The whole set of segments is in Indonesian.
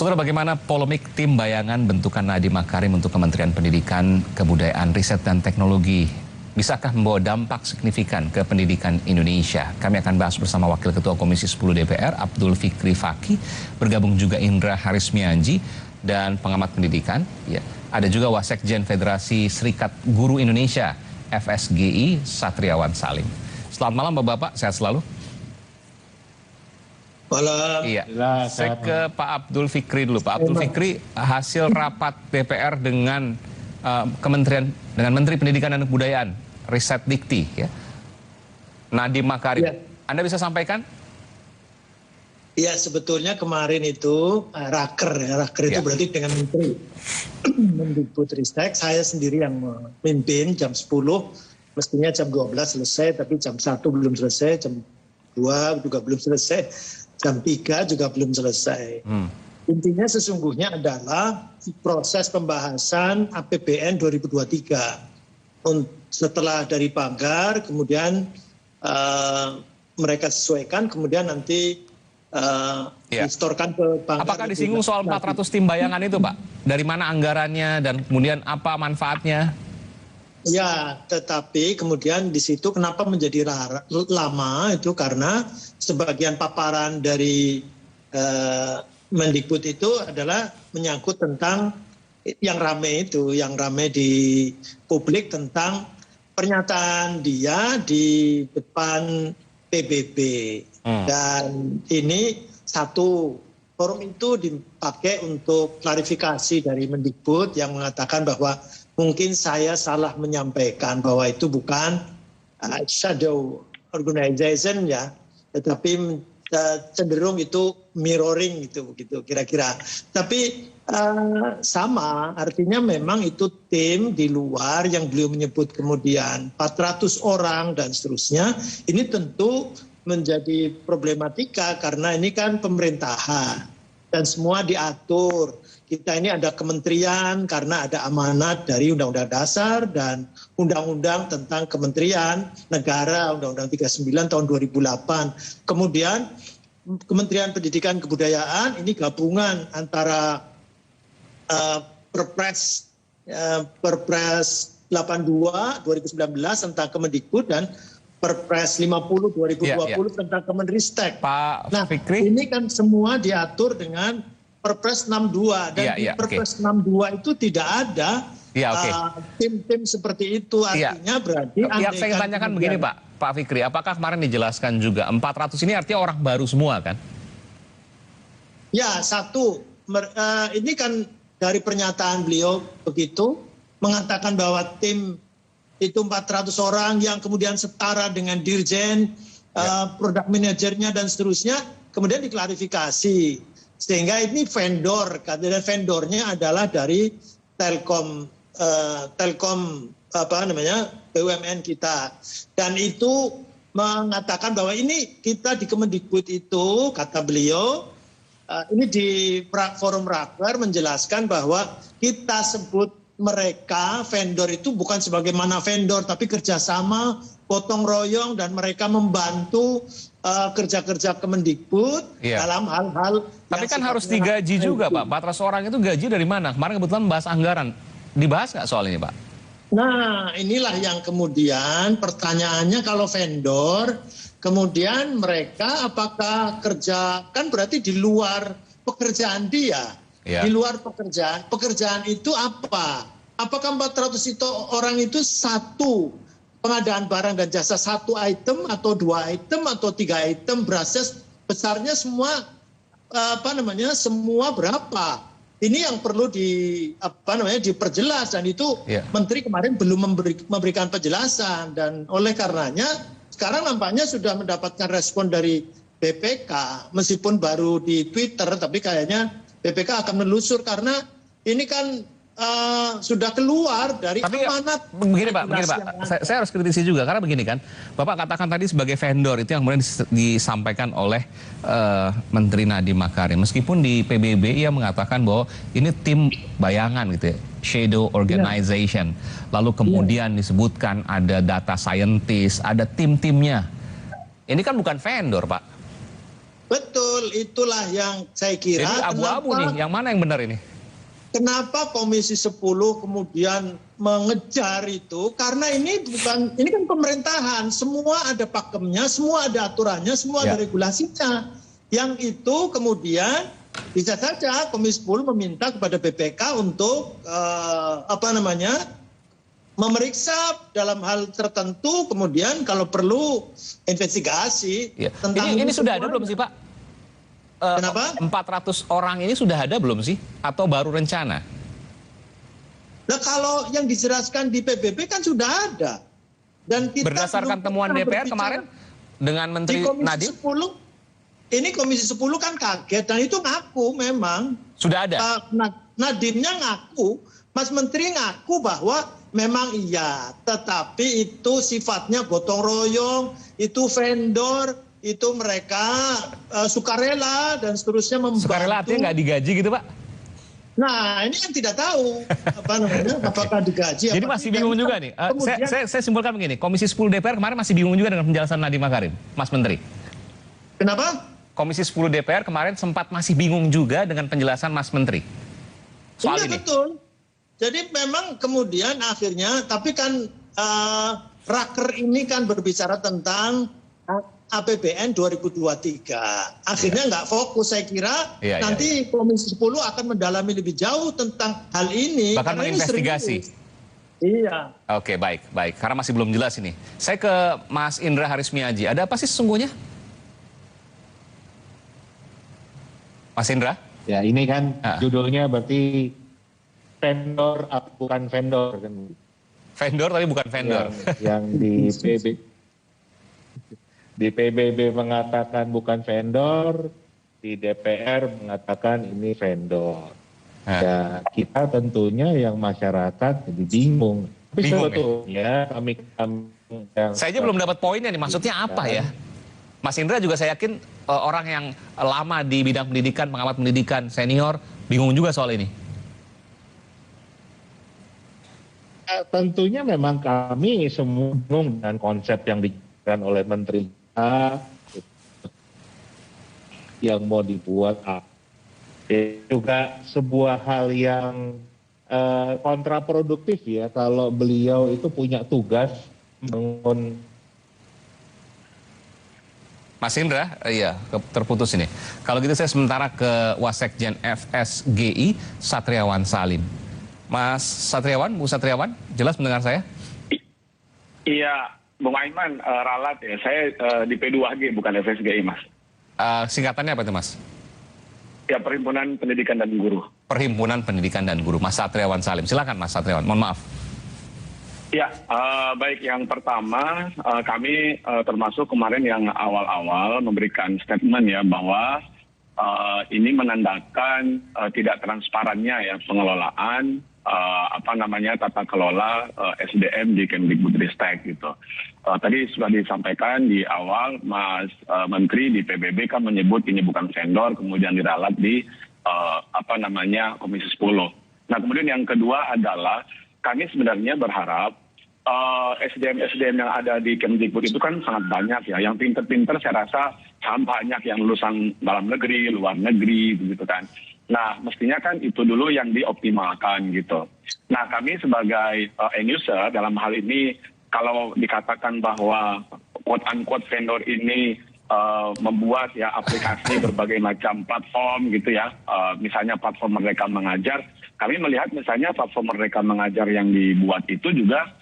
Saudara, bagaimana polemik tim bayangan bentukan Nadiem Makarim untuk Kementerian Pendidikan, Kebudayaan, Riset, dan Teknologi bisakah membawa dampak signifikan ke pendidikan Indonesia? Kami akan bahas bersama Wakil Ketua Komisi 10 DPR, Abdul Fikri Fakih, bergabung juga Indra Harismianji, dan pengamat pendidikan. Ya, ada juga Wasekjen Federasi Serikat Guru Indonesia, FSGI, Satriawan Salim. Selamat malam Bapak-Bapak, sehat selalu. Malam. Iya, saya ke Pak Abdul Fikri dulu. Pak Abdul Fikri, hasil rapat DPR dengan dengan Menteri Pendidikan dan Kebudayaan, Riset Dikti, ya, Nadiem Makarim. Ya. Anda bisa sampaikan? Iya, sebetulnya kemarin itu raker itu berarti dengan Menteri Mendikbudristek, saya sendiri yang memimpin jam 10, mestinya jam 12 selesai, tapi jam 1 belum selesai, jam 2 juga belum selesai, jam 3 juga belum selesai. Intinya sesungguhnya adalah proses pembahasan APBN 2023. Setelah dari pagar, kemudian mereka sesuaikan, kemudian nanti distorkan ke pagar. Apakah disinggung soal 400 tim bayangan itu, Pak? Dari mana anggarannya dan kemudian apa manfaatnya? Ya, tetapi kemudian di situ kenapa menjadi lama itu karena sebagian paparan dari Mendikbud itu adalah menyangkut tentang yang ramai di publik tentang pernyataan dia di depan PBB. Dan ini satu forum itu dipakai untuk klarifikasi dari Mendikbud yang mengatakan bahwa mungkin saya salah menyampaikan bahwa itu bukan shadow organization ya, tetapi cenderung itu mirroring gitu kira-kira. Tapi sama, artinya memang itu tim di luar yang beliau menyebut kemudian 400 orang dan seterusnya. Ini tentu menjadi problematika karena ini kan pemerintahan dan semua diatur. Kita ini ada kementerian karena ada amanat dari Undang-Undang Dasar dan Undang-Undang tentang Kementerian Negara, Undang-Undang 39 tahun 2008. Kemudian Kementerian Pendidikan Kebudayaan ini gabungan antara Perpres 82 2019 tentang Kemendikbud dan Perpres 50 2020 tentang Kemenristek. Pak Fikri, ini kan semua diatur dengan Perpres 62 dan di Perpres 62 itu tidak ada tim-tim seperti itu. Artinya berarti yang saya tanyakan begini Pak Fikri, apakah kemarin dijelaskan juga 400 ini artinya orang baru semua kan? Ya, satu ini kan dari pernyataan beliau begitu mengatakan bahwa tim itu 400 orang yang kemudian setara dengan dirjen, product manajernya dan seterusnya, kemudian diklarifikasi. Sehingga ini vendor, dan vendornya adalah dari Telkom BUMN kita. Dan itu mengatakan bahwa ini kita di Kemendikbud itu, kata beliau, ini di forum raker menjelaskan bahwa kita sebut mereka vendor itu bukan sebagaimana vendor, tapi kerjasama, gotong royong, dan mereka membantu kerja-kerja Kemendikbud dalam hal-hal. Tapi kan harus digaji juga Pak, 400 orang itu gaji dari mana? Kemarin kebetulan membahas anggaran, dibahas nggak soal ini Pak? Nah, inilah yang kemudian pertanyaannya, kalau vendor, kemudian mereka apakah kerja, kan berarti di luar pekerjaan dia. Di luar pekerjaan itu apa? Apakah 400 itu orang itu satu pengadaan barang dan jasa, satu item atau 2 item atau 3 item, berasnya besarnya semua semua berapa? Ini yang perlu diperjelas, dan itu Menteri kemarin belum memberikan penjelasan, dan oleh karenanya sekarang nampaknya sudah mendapatkan respon dari BPK meskipun baru di Twitter, tapi kayaknya BPK akan menelusur karena ini kan sudah keluar dari amanat. Begini Pak, saya harus kritisi juga karena begini kan, Bapak katakan tadi sebagai vendor itu yang kemudian disampaikan oleh Menteri Nadiem Makarim. Meskipun di PBB ia mengatakan bahwa ini tim bayangan gitu ya, shadow organization. Lalu kemudian disebutkan ada data scientist, ada tim-timnya. Ini kan bukan vendor Pak. Betul, itulah yang saya kira. Jadi abu-abu nih, yang mana yang benar ini? Kenapa Komisi 10 kemudian mengejar itu? Karena ini kan pemerintahan, semua ada pakemnya, semua ada aturannya, semua ada regulasinya. Yang itu kemudian bisa saja Komisi 10 meminta kepada BPK untuk memeriksa dalam hal tertentu, kemudian kalau perlu investigasi tentang ini sudah ada belum sih Pak? Kenapa? 400 orang ini sudah ada belum sih? Atau baru rencana? Nah kalau yang dijelaskan di PBB kan sudah ada. Dan kita berdasarkan temuan DPR kemarin dengan Menteri Nadiem? Ini Komisi 10 kan kaget dan itu ngaku memang. Sudah ada? Nadiemnya ngaku, Mas Menteri ngaku bahwa memang iya, tetapi itu sifatnya gotong royong, itu vendor, itu mereka sukarela dan seterusnya membantu. Sukarela artinya nggak digaji gitu Pak? Nah ini kan tidak tahu apakah digaji. Jadi masih bingung juga nih. Saya simpulkan begini, Komisi 10 DPR kemarin masih bingung juga dengan penjelasan Nadiem Makarim, Mas Menteri. Kenapa? Komisi 10 DPR kemarin sempat masih bingung juga dengan penjelasan Mas Menteri soal ini. Betul. Jadi memang kemudian akhirnya, tapi kan Raker ini kan berbicara tentang APBN 2023. Akhirnya nggak fokus, saya kira nanti Komisi 10 akan mendalami lebih jauh tentang hal ini. Bahkan menginvestigasi. Iya. Oke, baik. Karena masih belum jelas ini. Saya ke Mas Indra Harismiaji. Ada apa sih sesungguhnya? Mas Indra? Ya ini kan judulnya berarti vendor bukan vendor kan. Vendor tapi bukan vendor. Yang di PBB mengatakan bukan vendor, di DPR mengatakan ini vendor. Ya kita tentunya yang masyarakat jadi bingung. Tapi sebetulnya kami yang saya aja belum dapat poinnya nih, maksudnya apa ya? Mas Indra juga saya yakin orang yang lama di bidang pendidikan, pengamat pendidikan senior, bingung juga soal ini. Tentunya memang kami semua bingung dengan konsep yang diberikan oleh Menteri yang mau dibuat. Juga sebuah hal yang kontraproduktif ya kalau beliau itu punya tugas membangun. Mas Indra, iya terputus ini. Kalau gitu saya sementara ke Wasekjen FSGI Satriawan Salim. Mas Satriawan, Bu Satriawan, jelas mendengar saya? Iya, Bung Aiman, ralat ya. Saya di P2G bukan FSGI, Mas. Singkatannya apa itu, Mas? Ya, Perhimpunan Pendidikan dan Guru. Perhimpunan Pendidikan dan Guru, Mas Satriawan Salim. Silakan Mas Satriawan, mohon maaf. Ya, baik, yang pertama kami termasuk kemarin yang awal-awal memberikan statement ya bahwa ini menandakan tidak transparannya ya pengelolaan tata kelola SDM di Kemdikbudristek gitu. Tadi sudah disampaikan di awal Mas Menteri di PBB kan menyebut ini bukan vendor, kemudian diralat di Komisi 10. Nah, kemudian yang kedua adalah kami sebenarnya berharap SDM yang ada di Kemdikbud itu kan sangat banyak ya. Yang pinter-pinter saya rasa sangat banyak yang lulusan dalam negeri, luar negeri, begitu kan. Nah, mestinya kan itu dulu yang dioptimalkan gitu. Nah, kami sebagai end user dalam hal ini, kalau dikatakan bahwa quote-unquote vendor ini membuat ya aplikasi berbagai macam platform gitu ya, misalnya platform Merdeka Mengajar, kami melihat misalnya platform Merdeka Mengajar yang dibuat itu juga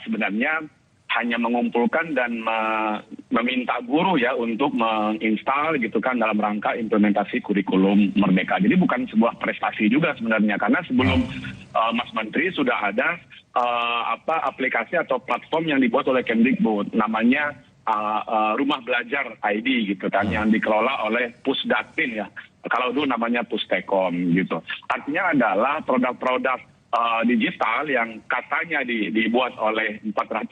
sebenarnya hanya mengumpulkan dan meminta guru ya untuk menginstal gitu kan dalam rangka implementasi kurikulum Merdeka. Jadi bukan sebuah prestasi juga sebenarnya, karena sebelum Mas Menteri sudah ada aplikasi atau platform yang dibuat oleh Kemdikbud namanya Rumah Belajar ID gitu kan, yang dikelola oleh Pusdatin ya. Kalau dulu namanya Pustekom gitu. Artinya adalah produk-produk digital yang katanya dibuat oleh 400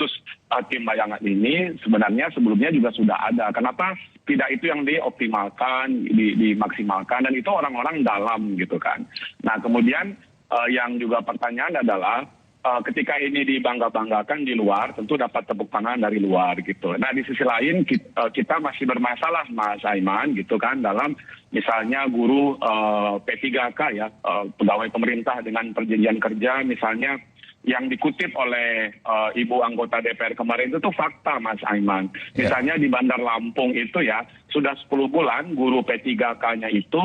tim bayangan ini sebenarnya sebelumnya juga sudah ada. Kenapa tidak itu yang dioptimalkan, dimaksimalkan, dan itu orang-orang dalam gitu kan. Nah, kemudian yang juga pertanyaan adalah ketika ini dibangga-banggakan di luar, tentu dapat tepuk tangan dari luar gitu. Nah di sisi lain kita masih bermasalah Mas Aiman gitu kan dalam misalnya guru P3K ya, pegawai pemerintah dengan perjanjian kerja misalnya yang dikutip oleh Ibu anggota DPR kemarin itu tuh fakta Mas Aiman. Misalnya di Bandar Lampung itu ya sudah 10 bulan guru P3K-nya itu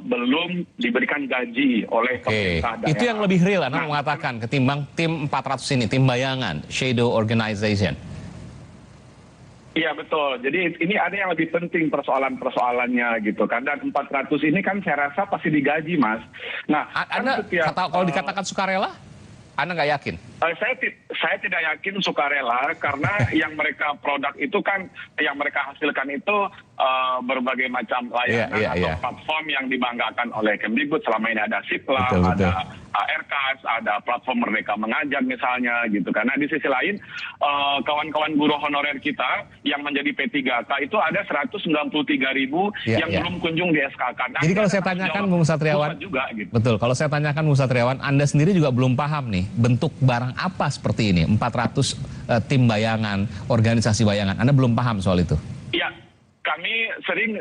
belum diberikan gaji oleh pemerintah daerah. Itu yang lebih real Anda mengatakan ketimbang tim 400 ini, tim bayangan, shadow organization. Iya betul. Jadi ini ada yang lebih penting persoalannya gitu kan. Dan 400 ini kan saya rasa pasti digaji Mas. Nah, Anda kalau dikatakan sukarela? Anda nggak yakin? Saya tidak yakin sukarela karena yang mereka produk itu kan yang mereka hasilkan itu berbagai macam layanan atau platform yang dibanggakan oleh Kemdikbud. Selama ini ada Sipla, ada ARKAS, ada platform Merdeka Mengajar misalnya gitu. Karena di sisi lain kawan-kawan guru honorer kita yang menjadi P3K itu ada 193.000 yang belum kunjung di SK. Jadi kalau saya tanyakan Bung Satriawan, juga, gitu. Betul, kalau saya tanyakan Bung Satriawan, Anda sendiri juga belum paham nih bentuk barang apa seperti ini, 400 tim bayangan, organisasi bayangan, Anda belum paham soal itu? Iya, kami sering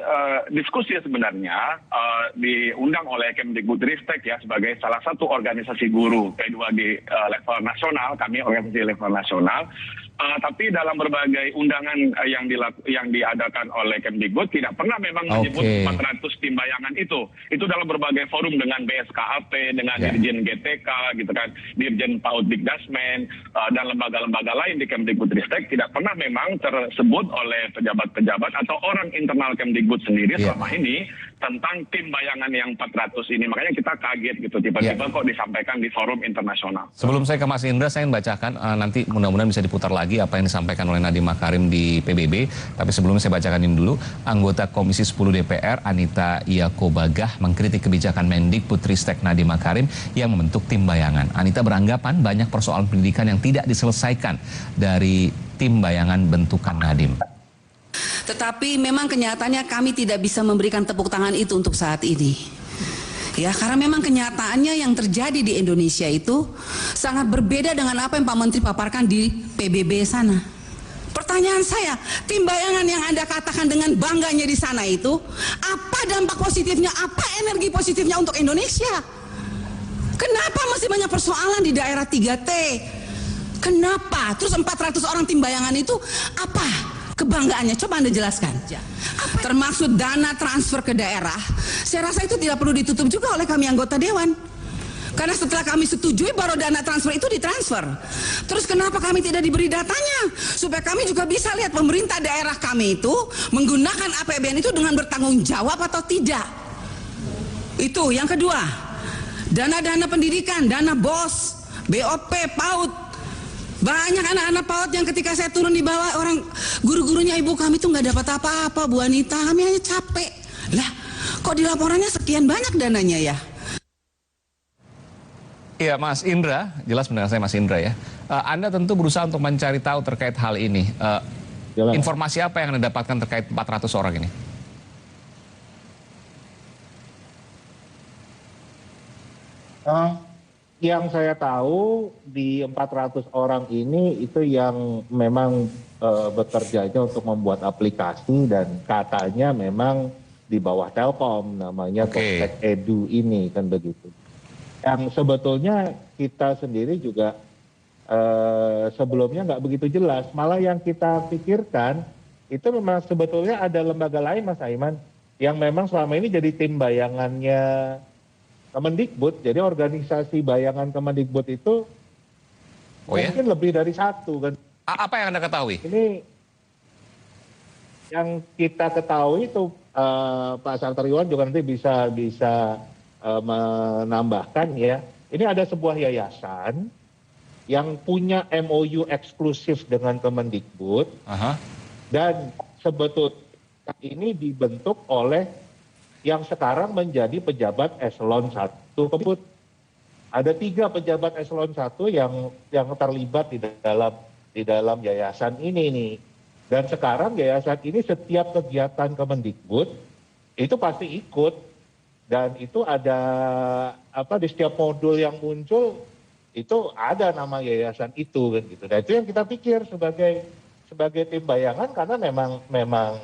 diskusi sebenarnya diundang oleh Kemdikbudristek ya sebagai salah satu organisasi guru P2G level nasional, kami organisasi level nasional. Tapi dalam berbagai undangan yang diadakan oleh Kemdikbud tidak pernah memang menyebut 400 tim bayangan itu. Itu dalam berbagai forum dengan BSKAP, dengan Dirjen GTK, gitu kan, Dirjen PAUD Dikdasmen, dan lembaga-lembaga lain di Kemdikbudristek tidak pernah memang tersebut oleh pejabat-pejabat atau orang internal Kemdikbud sendiri selama ini tentang tim bayangan yang 400 ini. Makanya kita kaget gitu tiba-tiba kok disampaikan di forum internasional. Sebelum saya ke Mas Indra, saya ingin bacakan nanti mudah-mudahan bisa diputar lagi apa yang disampaikan oleh Nadiem Makarim di PBB. Tapi sebelumnya saya bacakan ini dulu. Anggota Komisi 10 DPR Anita Iakobagah mengkritik kebijakan Mendikbudristek Nadiem Makarim yang membentuk tim bayangan. Anita beranggapan banyak persoalan pendidikan yang tidak diselesaikan dari tim bayangan bentukan Nadiem. Tetapi memang kenyataannya kami tidak bisa memberikan tepuk tangan itu untuk saat ini. Ya, karena memang kenyataannya yang terjadi di Indonesia itu sangat berbeda dengan apa yang Pak Menteri paparkan di PBB sana. Pertanyaan saya, tim bayangan yang Anda katakan dengan bangganya di sana itu, apa dampak positifnya, apa energi positifnya untuk Indonesia? Kenapa masih banyak persoalan di daerah 3T? Kenapa? Terus 400 orang tim bayangan itu apa kebanggaannya? Coba Anda jelaskan. Termasuk dana transfer ke daerah, saya rasa itu tidak perlu ditutup juga oleh kami anggota Dewan. Karena setelah kami setujui baru dana transfer itu ditransfer. Terus kenapa kami tidak diberi datanya? Supaya kami juga bisa lihat pemerintah daerah kami itu menggunakan APBN itu dengan bertanggung jawab atau tidak. Itu yang kedua. Dana-dana pendidikan, dana BOS, BOP, PAUD. Banyak anak-anak PAUD yang ketika saya turun di bawah orang guru-gurunya ibu kami tuh nggak dapat apa-apa Bu Anita, kami hanya capek. Lah, kok di laporannya sekian banyak dananya ya? Iya Mas Indra, jelas mendengar saya Mas Indra ya. Anda tentu berusaha untuk mencari tahu terkait hal ini. Informasi apa yang Anda dapatkan terkait 400 orang ini? Yang saya tahu di 400 orang ini itu yang memang bekerjanya untuk membuat aplikasi dan katanya memang di bawah Telkom namanya Komplek Edu ini kan begitu. Yang sebetulnya kita sendiri juga sebelumnya nggak begitu jelas. Malah yang kita pikirkan itu memang sebetulnya ada lembaga lain Mas Aiman yang memang selama ini jadi tim bayangannya Kemendikbud. Jadi organisasi bayangan Kemendikbud itu mungkin lebih dari satu kan. Apa yang Anda ketahui? Ini yang kita ketahui itu Pak Satriawan juga nanti bisa menambahkan ya. Ini ada sebuah yayasan yang punya MOU eksklusif dengan Kemendikbud dan sebetulnya ini dibentuk oleh yang sekarang menjadi pejabat eselon 1 Kemendikbud. Ada 3 pejabat eselon 1 yang terlibat di dalam yayasan ini nih. Dan sekarang yayasan ini setiap kegiatan Kemendikbud itu pasti ikut. Dan itu ada di setiap modul yang muncul itu ada nama yayasan itu kan gitu. Nah itu yang kita pikir sebagai tim bayangan karena memang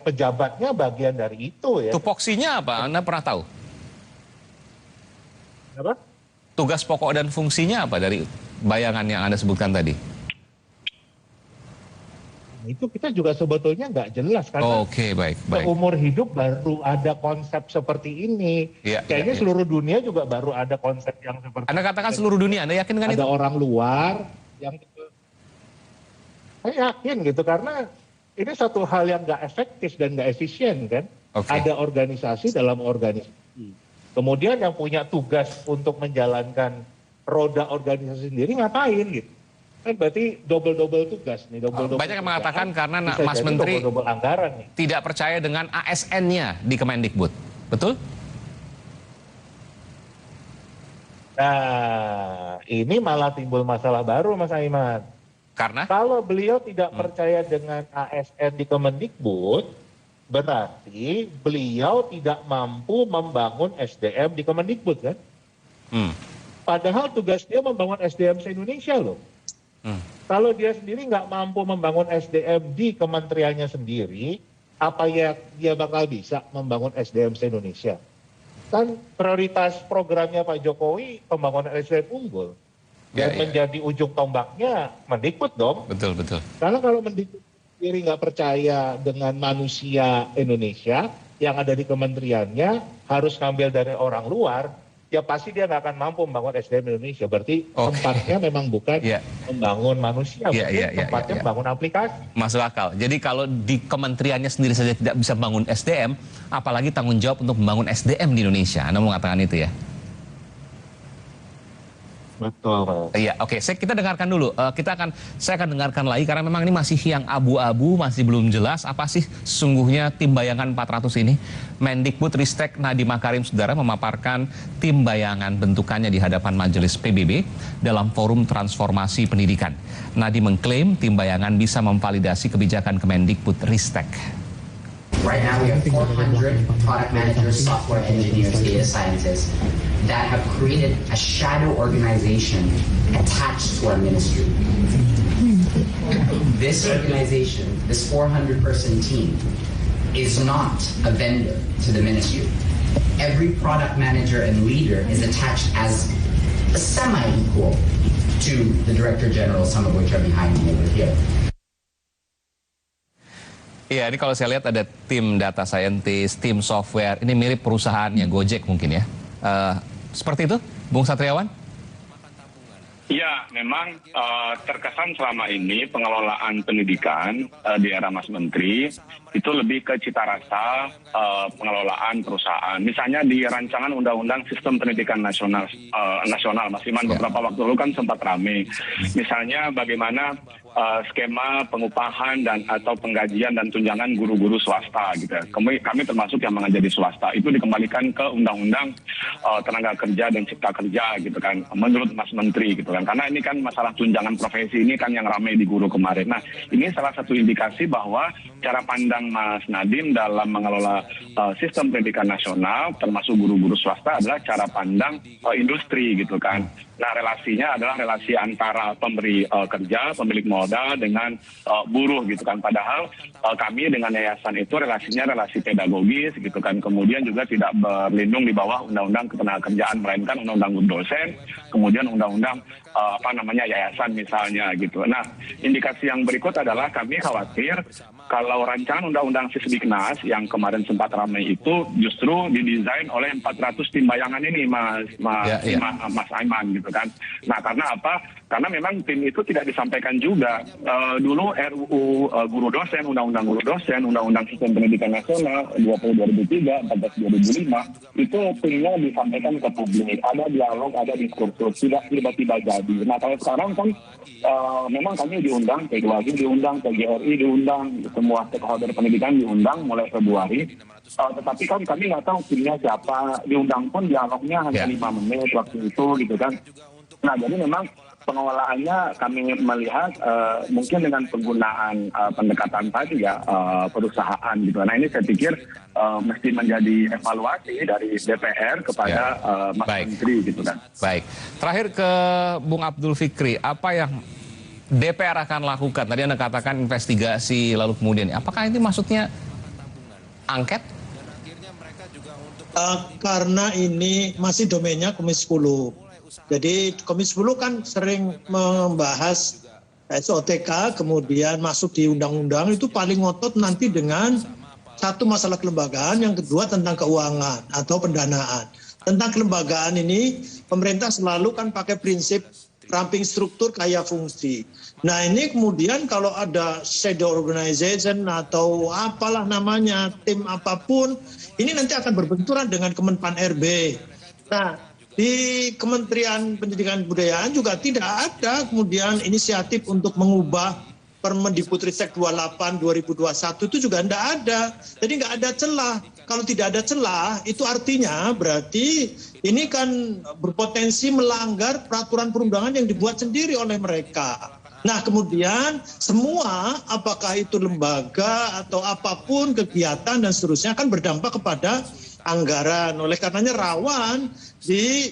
pejabatnya bagian dari itu ya. Tupoksinya apa? Anda pernah tahu? Apa? Tugas pokok dan fungsinya apa dari bayangan yang Anda sebutkan tadi? Itu kita juga sebetulnya nggak jelas karena baik. seumur hidup baru ada konsep seperti ini. Kayaknya seluruh dunia juga baru ada konsep yang seperti Anda katakan seluruh dunia, Anda yakin dengan itu? Ada orang luar yang saya yakin gitu karena ini satu hal yang nggak efektif dan nggak efisien kan. Ada organisasi dalam organisasi. Kemudian yang punya tugas untuk menjalankan roda organisasi sendiri ngapain gitu. Kan berarti double tugas nih, banyak yang mengatakan karena Mas Menteri anggaran nih. Tidak percaya dengan ASN-nya di Kemendikbud, betul? Nah, ini malah timbul masalah baru Mas Aiman. Karena? Kalau beliau tidak percaya dengan ASN di Kemendikbud, berarti beliau tidak mampu membangun SDM di Kemendikbud kan? Padahal tugas dia membangun SDM se-Indonesia loh. Kalau dia sendiri nggak mampu membangun SDM di kementeriannya sendiri, apa ya dia bakal bisa membangun SDM se-Indonesia? Kan prioritas programnya Pak Jokowi pembangunan SDM unggul. Dan menjadi ujung tombaknya Mendikbud dong. Betul. Karena kalau Mendikbud sendiri nggak percaya dengan manusia Indonesia yang ada di kementeriannya, harus ngambil dari orang luar, ya pasti dia nggak akan mampu membangun SDM Indonesia. Berarti tempatnya memang bukan membangun manusia, tempatnya membangun aplikasi. Masuk akal. Jadi kalau di kementeriannya sendiri saja tidak bisa membangun SDM, apalagi tanggung jawab untuk membangun SDM di Indonesia. Anda mau mengatakan itu ya? Betul. Iya, kita dengarkan dulu. Saya akan dengarkan lagi karena memang ini masih yang abu-abu, masih belum jelas apa sih sesungguhnya tim bayangan 400 ini. Mendikbud Ristek Nadiem Makarim Saudara memaparkan tim bayangan bentukannya di hadapan Majelis PBB dalam forum transformasi pendidikan. Nadiem mengklaim tim bayangan bisa memvalidasi kebijakan Kemendikbud Ristek. Right now we have 400 product managers, software engineers, data scientists that have created a shadow organization attached to our ministry. This organization, this 400-person team, is not a vendor to the ministry. Every product manager and leader is attached as a semi-equal to the Director General, some of which are behind me over here. Iya, ini kalau saya lihat ada tim data scientist, tim software, ini mirip perusahaannya Gojek mungkin ya. Seperti itu, Bung Satriawan? Ya, memang terkesan selama ini pengelolaan pendidikan di era Mas Menteri itu lebih ke cita rasa pengelolaan perusahaan. Misalnya di rancangan Undang-Undang Sistem Pendidikan Nasional, Mas Iman, beberapa waktu lalu kan sempat ramai. Misalnya bagaimana skema pengupahan dan atau penggajian dan tunjangan guru-guru swasta gitu. Kami termasuk yang mengajar di swasta itu dikembalikan ke Undang-Undang Tenaga Kerja dan Cipta Kerja gitu kan, menurut Mas Menteri gitu kan. Karena ini kan masalah tunjangan profesi ini kan yang ramai di guru kemarin. Nah, ini salah satu indikasi bahwa cara pandang Mas Nadiem dalam mengelola sistem pendidikan nasional termasuk guru-guru swasta adalah cara pandang industri gitu kan. Nah, relasinya adalah relasi antara pemberi kerja, pemilik modal dengan buruh gitu kan. Padahal kami dengan yayasan itu relasinya relasi pedagogis gitu kan. Kemudian juga tidak berlindung di bawah Undang-Undang Ketenagakerjaan, melainkan Undang-Undang dosen, kemudian Undang-Undang yayasan misalnya gitu. Nah, indikasi yang berikut adalah kami khawatir kalau rancangan Undang-Undang Sisdiknas yang kemarin sempat ramai itu justru didesain oleh 400 tim bayangan ini, Mas Aiman gitu kan. Nah, karena apa? Karena memang tim itu tidak disampaikan juga. Dulu RUU Guru Dosen, Undang-Undang Guru Dosen, Undang-Undang Sistem Pendidikan Nasional 2003, 14 2005 itu timnya disampaikan ke publik. Ada dialog, ada diskursus, tidak tiba-tiba jadi. Nah, kalau sekarang kan memang kami diundang, P2G diundang, PGRI diundang, semua stakeholder pendidikan diundang mulai Februari. Tetapi kan kami nggak tahu timnya siapa. Diundang pun dialognya hanya 5 menit waktu itu gitu kan. Nah, jadi memang pengelolaannya kami melihat mungkin dengan penggunaan pendekatan tadi ya perusahaan gitu. Nah ini saya pikir mesti menjadi evaluasi dari DPR kepada Mas Menteri gitu kan. Baik, terakhir ke Bung Abdul Fikri, apa yang DPR akan lakukan? Tadi Anda katakan investigasi, lalu kemudian apakah ini maksudnya angket? Karena ini masih domainnya Komisi 10. Jadi Komisi 10 kan sering membahas SOTK, kemudian masuk di undang-undang, itu paling ngotot nanti dengan satu masalah kelembagaan, yang kedua tentang keuangan atau pendanaan. Tentang kelembagaan ini, pemerintah selalu kan pakai prinsip ramping struktur kaya fungsi. Nah ini kemudian kalau ada shadow organization atau apalah namanya, tim apapun, ini nanti akan berbenturan dengan Kemenpan RB. Nah, di Kementerian Pendidikan dan Kebudayaan juga tidak ada kemudian inisiatif untuk mengubah Permendikbudristek 28 2021 itu juga tidak ada. Jadi nggak ada celah. Kalau tidak ada celah itu artinya berarti ini kan berpotensi melanggar peraturan perundangan yang dibuat sendiri oleh mereka. Nah kemudian semua apakah itu lembaga atau apapun kegiatan dan seterusnya akan berdampak kepada anggaran. Oleh karenanya rawan di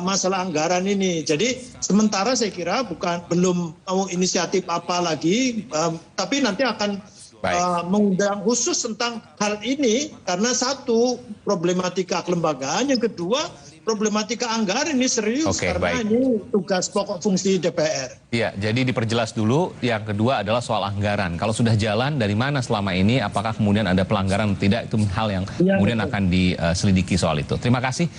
masalah anggaran ini. Jadi sementara saya kira belum mau inisiatif apa lagi, tapi nanti akan mengundang khusus tentang hal ini karena satu problematika kelembagaan, yang kedua problematika anggaran ini serius karena ini tugas pokok fungsi DPR. Iya, jadi diperjelas dulu. Yang kedua adalah soal anggaran. Kalau sudah jalan dari mana selama ini, apakah kemudian ada pelanggaran atau tidak, itu hal yang kemudian akan diselidiki soal itu. Terima kasih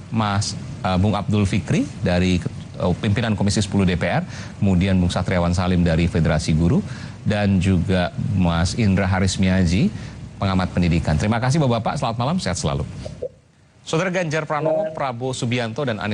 Mas Bung Abdul Fikri dari pimpinan Komisi 10 DPR, kemudian Bung Satriawan Salim dari Federasi Guru, dan juga Mas Indra Harismiaji, pengamat pendidikan. Terima kasih Bapak-Bapak, selamat malam, sehat selalu. Saudara Ganjar Pranowo, Prabowo Subianto, dan Anies